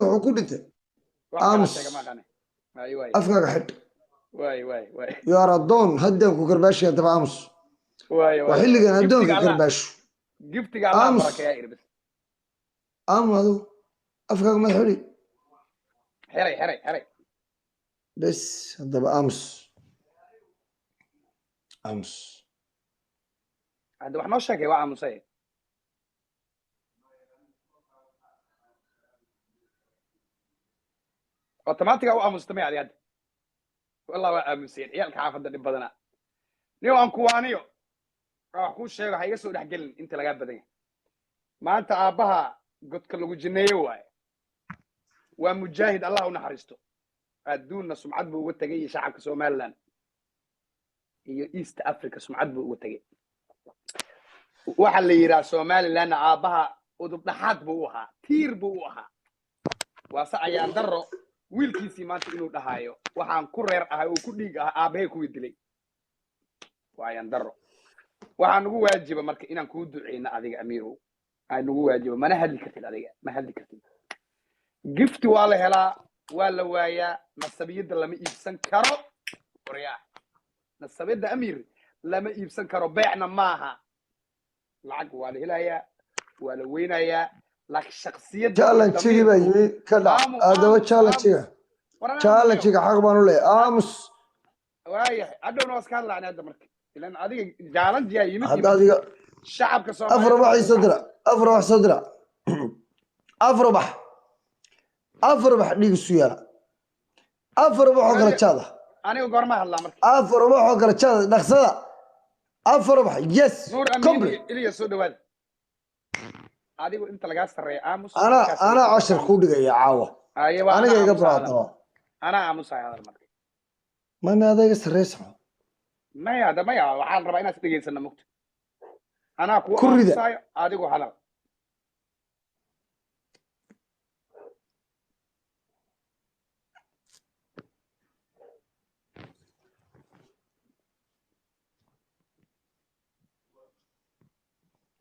وحكون أنت أمس أفكار حد يا ردون هدم كوكرباش يا تبع أمس وحلي كان هدون كوكرباش جبتك على بركة يا إربس هذا أفكار ما حري حري بس هذا بقى أمس هذا وحنا شاكي وعا مسيء اوتوماتيك او مستمع على يد والله waa aaminsan ciyalka xaafadda dib badana niyo aan kuwaaniyo wax ku sheego ha iga soo dhaxgelin inta laga badan yahay maanta aabaha godka lagu jineeyo waa mujaahid Allah u naxariisto adduunna sumcad buu uga tagay shacabka Soomaaliland iyo East Africa sumcad buu uga tagay waxa la yiraahdo Soomaaliland aabaha udub dhaxad buu ahaa tiir buu ahaa waasa ayaan daro wiilkiisii maanta inuu dhahayo waxaan ku reer ahay oo ku dhiig ah aabahay ku dilay waayaan daro waxaan ugu waajiba marka inaan ku duceeyna adiga amiirow aan ugu waajiba mana hadli kartid adiga ma hadli kartid gift waa la helaa waa la waayaa nasabiyada lama iibsan karo qoriya nasabiyada amiir lama iibsan karo beecna maaha lacag waa la helayaa waa la weynayaa laakiin shakhsiyadda challenge ba yimi ka dhac adaba challenge xaq baan u leeyahay aamus waayahay adowna waska hadlaanay hadda marka ilaan adiga challenge yaa yimid adiga shacabka Soomaaliya afrabax dhig suyaa afrabax oo kala jaada aniga goorma hadlaa marka afrabax oo kala jaada dhaqsada afrabax yes complete iliya soo dhawaad adigu inta laga sareeyo aamus ana 10 ku dhigaya caawa aniga iga baraado ana aamusay hadal marka ma adiga sareeyso maya waxaan rabaa inaad dhageysano mugto ana ku aamusay adigu hadal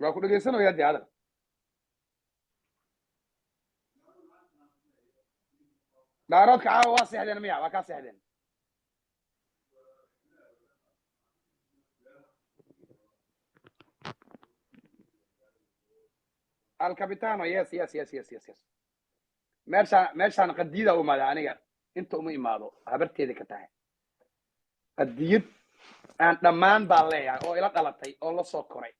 waa ku dhageysano yaa hadal daaroodka caawa waa seexdeen miya waa ka seexdeen الكابيتانو يس meeshaan qadiida u maada aniga inta uma imaado habarteeda ka tahay qadiyad aan dhammaan baa leeyahay oo ila dhalatay oo la soo koray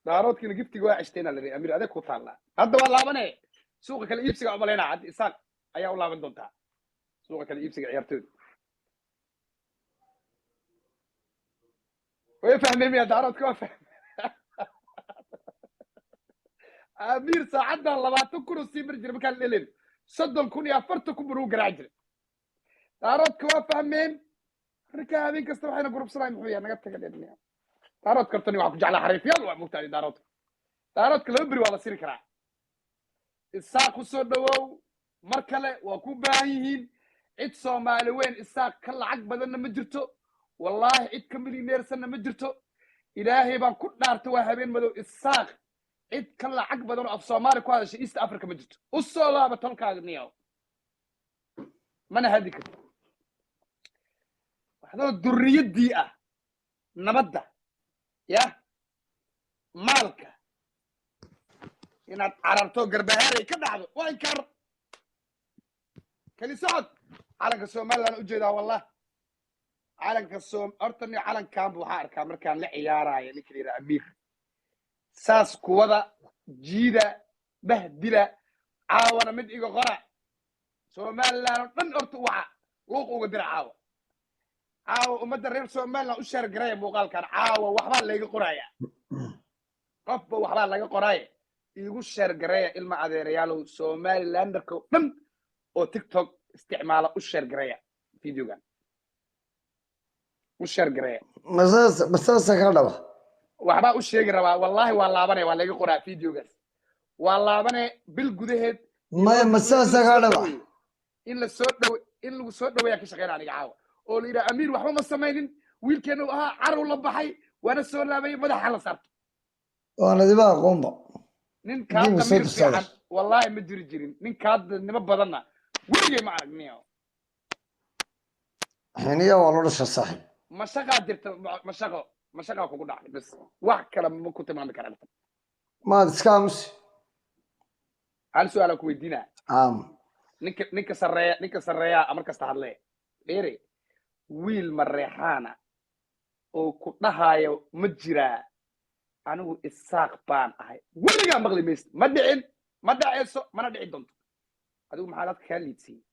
daaroodkina giftiga waa cishteen la amir adeeg ku taala hadda waa laabanay suuqa kala iibsiga umaleyna cad isaaq ayaa u laaban doontaa suuqa kala iibsiga ciyaartooyda way fahmeen ya daaroodka waa fahmeen amir saacadda 20 kun si marjir markaan dhelin 30 kun iyo 40 kun buu garaajir daaroodka waa fahmeen marka habeen kasta waxayna gurubsanay muxuu yahay naga tagadeen daaroodka kartani waxa ku jeclaa xariifyal waa mugtaay daaroodka laba bari waa la siri karaa isaaq ku soo dhawow mar kale waa ku baahan yihiin cid Soomaali weyn isaaq ka lacag badanna ma jirto wallahi cid ka milyaneersanna ma jirto ilaahay baan ku dhaartay waa habeen madow isaaq cid ka lacag badan oo af Soomaali ku hadashay East Africa ma jirto u soo laaba talkaaga niyow mana hadi karto waxaa durriyadii ah nabadda ya maalka inaad cararto garbaharay ka dhacdo waa inkar kali socod calanka Soomaaliland u jeedaa wallahi calanka hortani calankan buu waxaa arkaa markaan la ciyaarayo ninka la yiraahdo Amir saas kuwada jiida bahdila caawana mid iga qora Soomaaliland dhan horta waxa luuq uga dira caawa ummadda reer Soomaaliland u sheer garay muuqaalkan caawa waxba laga qoraya qofba waxba laga qoray igu sheer garay ilma adeerayaal Somalilanderka dhan oo TikTok isticmaala u sheer garay videogan u sheer garay masas ka dhaba waxba u sheegi rabaa wallahi waa laabanay waa laga qoraa videogaas waa laabanay bil gudaheed masas ka dhaba in la soo dhaw in lagu soo dhaweeyaa ka shaqeynaa aniga caawa oo liira Amir waxba ma sameeynin wiilkeenu ahaa carow la baxay wana soo laabay madaxa la saarto waana dibaa qomba nin kaa damiir fiican wallahi ma jiri jirin nin kaa nimo badanna weligay ma aragniyo xiniya waa loo dhasha saaxiib mashaqaa jirta mashaqaa kugu dhacday bas wax kale ma ku tilmaami karaa maad iska aamusi hal su'aal ku weydiinaa ninka sarreeya amar kasta hadlee dheere wiil mareexaana oo ku dhahayo ma jiraa anigu isaaq baan ahay weligaa maqli maysid ma dhicin ma dhacayso mana dhici doonto adigu maxaa dadka kaa liidsiiyey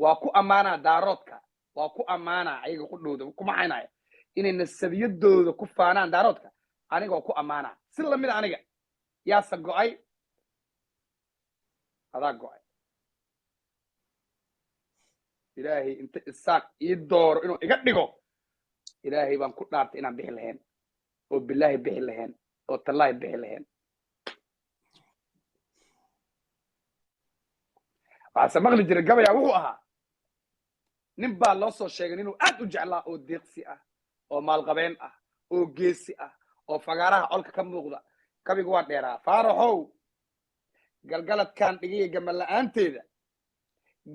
waa ku ammaanaa daaroodka waa ku ammaanaa ayaga ku dhowda kuma caynaya inay nasabiyadooda ku faanaan daaroodka aniga waa ku ammaanaa si lamid aniga yaase go'ay adaa go'ay ilaahay inta isaaq ii dooro inuu iga dhigo ilaahay baan ku dhaartay inaan bixi lahayn oo bilaahi bixi lahayn oo tallaahi bixi lahayn waxaase maqli jiray gabaya wuxuu ahaa nin baa loo soo sheegay inuu aad u jeclaa oo deeqsi ah oo maalqabeen ah oo geesi ah oo fagaaraha colka ka muuqda gabigu waa dheeraa faaraxow galgaladkaan dhigay gamal la'aanteeda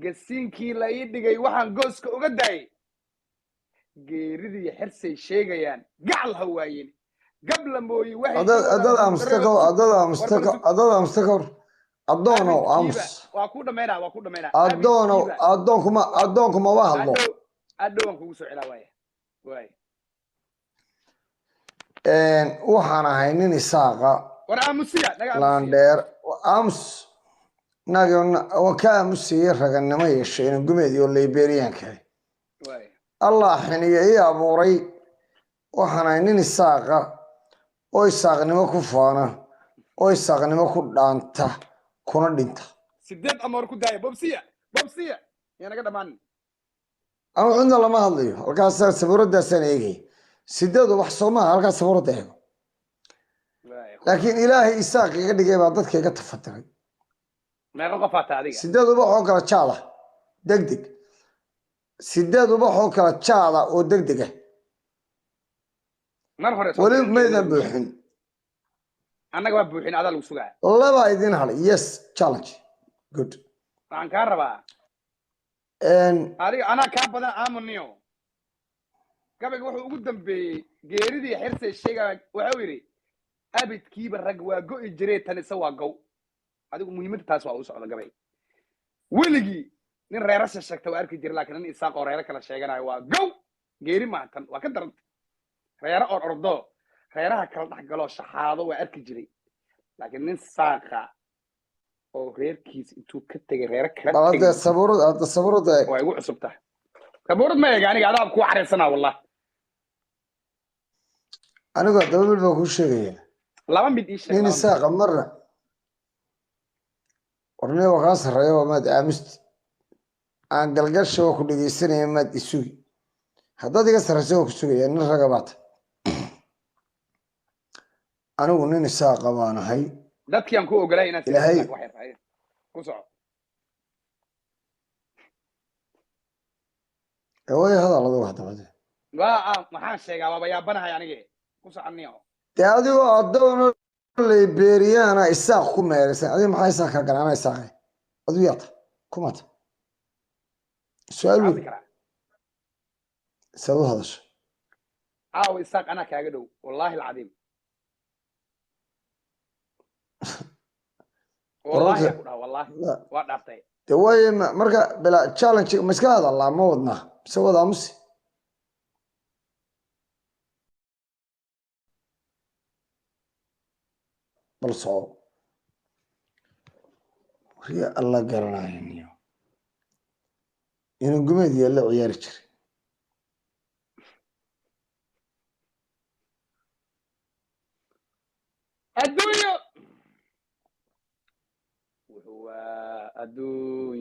gasiinkii la ii dhigay waxaan gooska uga daayay geeridii xirsay sheegayaan gacal ha waayeen gabla mooyi adada adoonow aamus waa ku dhameynaa adoonku maba hadlo adhowan kugu soo celaa waaya waxaan ahay nin isaaqa war aamusiya laandheer aamus ka aamusiyey raganimo yeeshay ina gumeed iyo liberianka allah xiniya ii abuuray waxaan ahay nin isaaqa oo isaaqnimo ku faana oo isaaqnimo ku dhaanta kuna dhinta sideed amoor ku daaya bobsiya yaa naga dhamaanin ama cidna lama hadlayo halkaas sabuuradaasaan eegay sideed wax soomaa halkaas sabuurada eego laakiin ilaahay isaaq iga dhigay baa dadka iga tafadiray meeqa qofaata adiga sideed ubax oo kala jaada degdeg sideed ubax oo kala jaada oo degdeg ah mar hore weli maydan buuxin annaga waa buuxin adaa lagu sugaa laba idin halay yes challenge good waxaan kaa rabaa adiga anaa kaa badan aamuniyo gabayga wuxuu ugu dambeeyey geeridii xirsay sheegaya wuxuu yidhi abidkiiba rag waa go'i jiree tanise waa gow adigu muhiimadda taas waa u socda gabay weligii nin reerasha sheegta waa arki jira laakiin nin isaaq oo reero kala sheeganayo waa gow geeri maaha tan waa ka daranta reero or ordo reeraha kala dhex galoo shaxaado waa arki jiray laakiin nin saaqa oo reerkiis intuu ka tegay reero kala tegay sabuurada waa igu cusub tahay sabuurad ma eega aniga adaab kuu xariirsanaa wallahi anigoo daba mid baa kuu sheegaya laba mid ii sheeg nin isaaqa marna warniga waa kaa sarreeya waa maad aamusti aan galgasha waa ku dhegaysanaya maad isugi haddaad iga sarraysa waa ku sugaya nin raga baata anigu nin isaaqa baan ahay dadkii aan ku ogolay inaad ilaahay ku soco way hadaladu wax dabade maxaan sheegaa waaba yaabanahay anige ku soconniyo dee adigoo addoona liberiana isaaq ku meeraysan adiga maxaa isaaq ka ganaana isaaqay adu yaata kumata su-aal wey saad u hadasho caawa isaaq anaa kaaga dhow wallaahi alcadiim wallaahi ku dhaha wallaahi waa dhaartay dee waaye marka bila challenge ma iska hadallaa ma wadnaa mise wada aamusi bal soco wariya alla garanaya niyo inuu gumeed yaalla ciyaari jiray adduunyo wuxuu waa adduun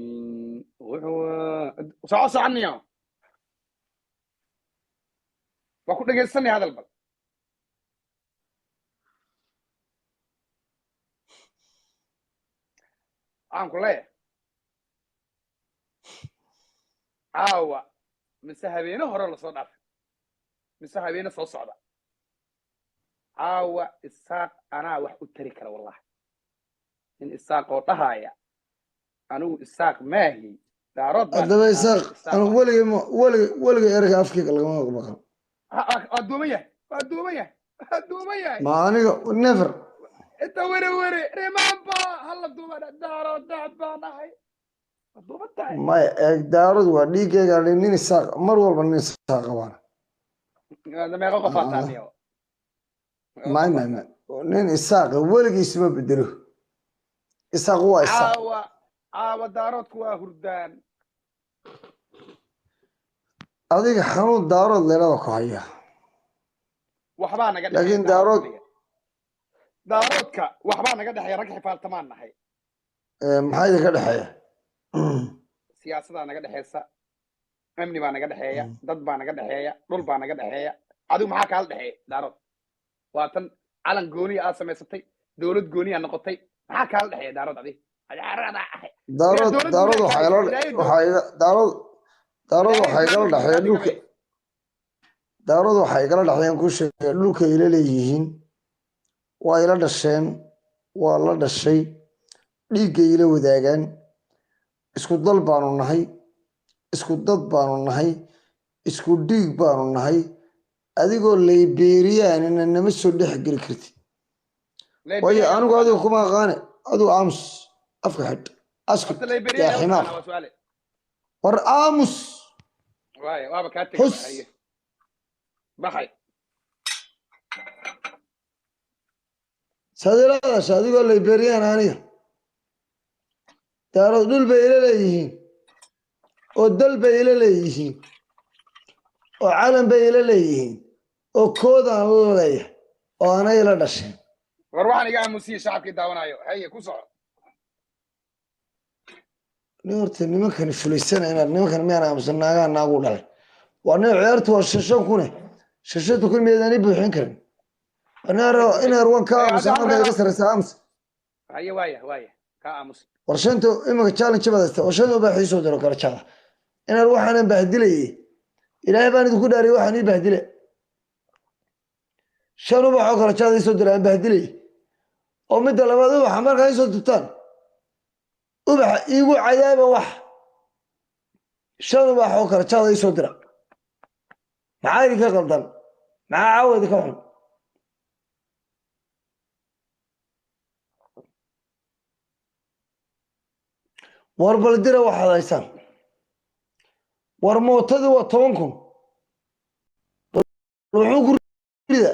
wuxuu waa soco soconniyo waa ku dhegaysanay hadal bal waxaan ku leeyahay caawa mise habeene hore lasoo dhaafay mise habeene soo socda عاوة الساق أنا وح أتركه والله إن الساق وطهايا أنا الساق ماهي دارود هذا يساق أنا ولا أرجع أفكك لما أقبل الدومية ما أنا نفر أنت وري رمامبا هلا الدومية دارود دعبانا هاي الدومية ما دارود وديك قال إني الساق مرور بني الساق وانا هذا ما يغوق فاتاني ما نين الساق ولا اسمه بدره الساق هو الساق عاوة دارود كوا هردان هذيك حنود دارود ليلة كهية وحبانا قد لكن دارودك وحبانا قد حي رجع فالتمان نحي محايدة كده حياة سياسة أنا قد حيسا أمني بانا قد حيا ضد بانا قد حيا رول بانا قد حيا عدو معاك هل دحي دارود واتن علن جوني آسمي ستي دولد جوني أنا قطي معاك هل دحي دارود عدي دارود وحيلون دارود وحيقال دحي لوك دارود وحيقال دحي كوش لوك إلى ليهين وإلى دشين والله دشي ليك إلى وداعن isku dal baanu nahay isku dad baanu nahay isku dhiig baanu nahay adigoo Liberian nama soo dhex gali kartid way anigu adigu kuma aqaan adigu aamus afka xid asku ya ximaar war aamus waaba ka tagay baxay sadilada adigoo Liberian aniga دارود دول بيلليهين او دل بيلليهين او عالم بيلليهين او كودان لليه او انا الى دشين وروحني قاعد موسيقى شعبك داونايو هي كو سو نورت nimankan fuliysana inaad nimankan meena amsanaaga naagu dhalay waa nin ciyaartu waa shashan kuna shashadu kun meedani buuxin karin ana arwan ka amsanaaga iga sareysa ams هي وايه ka amus warshantu imika challenge badasta warshantu baa xiiso diro karjada inaan waxaan bahdilay ilaahay baan idinku dhaariyay waxaan ii bahdilay shanu baa karjada soo diray bahdilay oo mid labaad waxa markaa soo dubtaan ubax iigu cayaaba wax shanu baa karjada soo diray maxay ka qaldan maxaa caawadi ka xun warbaldira waxaad haysaan war mootadii waa 10,000 wuxuu ku rida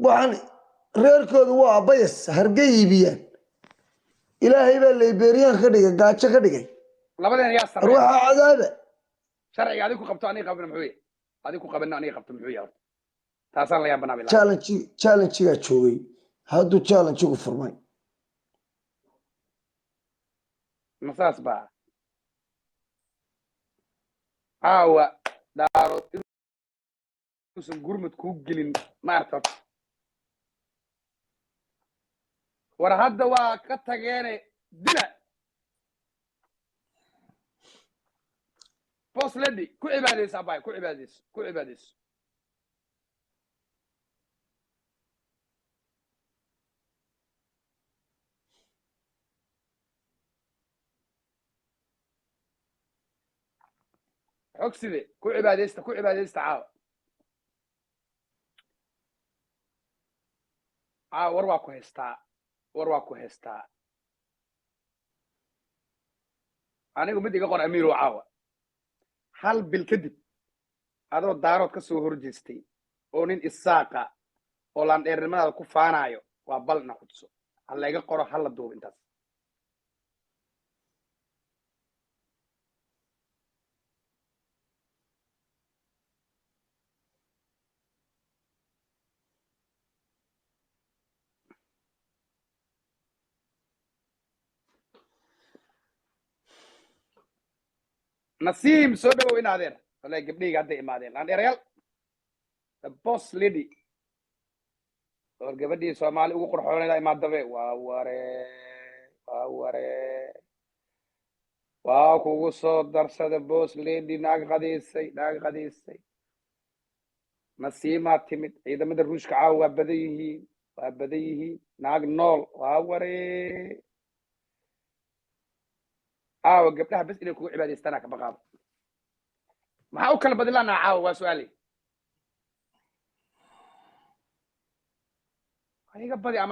waxaan reerkoodu waa abayas hargay iibiyaan ilaahay baa Liberian ka dhigay gaajo ka dhigay labadeen yaa saray waxa cadaaba sharciga adigu qabto aniga qabna muxuu adigu qabna aniga qabto muxuu yahay taasaan la yaabana bilaa challenge ga joogay hadduu challenge ku furmay مساس با دارو سن غرمت كو جلين مارتب ور هدا وا كتاغينه دلا بوس لدي كو عباديس اباي كو عباديس عكسي كو عباديست عاو warwaa ku heystaa anigu mid iga qor amiirow caawa hal bil kadib adoo daarood ka soo horjeestay oo nin isaaqa oo laandheernimadaada ku faanaayo waa balna ku tuso ha layga qoro hala duubo intaas نسيم سودو وين هذين ولا قبلي قاعد يمادين لان ريال البوس ليدي ورقبدي سومالي ugu qurxoonayda ma dabe waa kugu soo darsada boss lady naag qadiisay nasiimaa timid ciidamada ruushka caawa waa badan yihiin naag nool waa waree caawa gabdhaha bas inay kugu cibaadaystaana ka baqaaba maxaa u kala badin laanaa caawa waa su-aali iga badi ama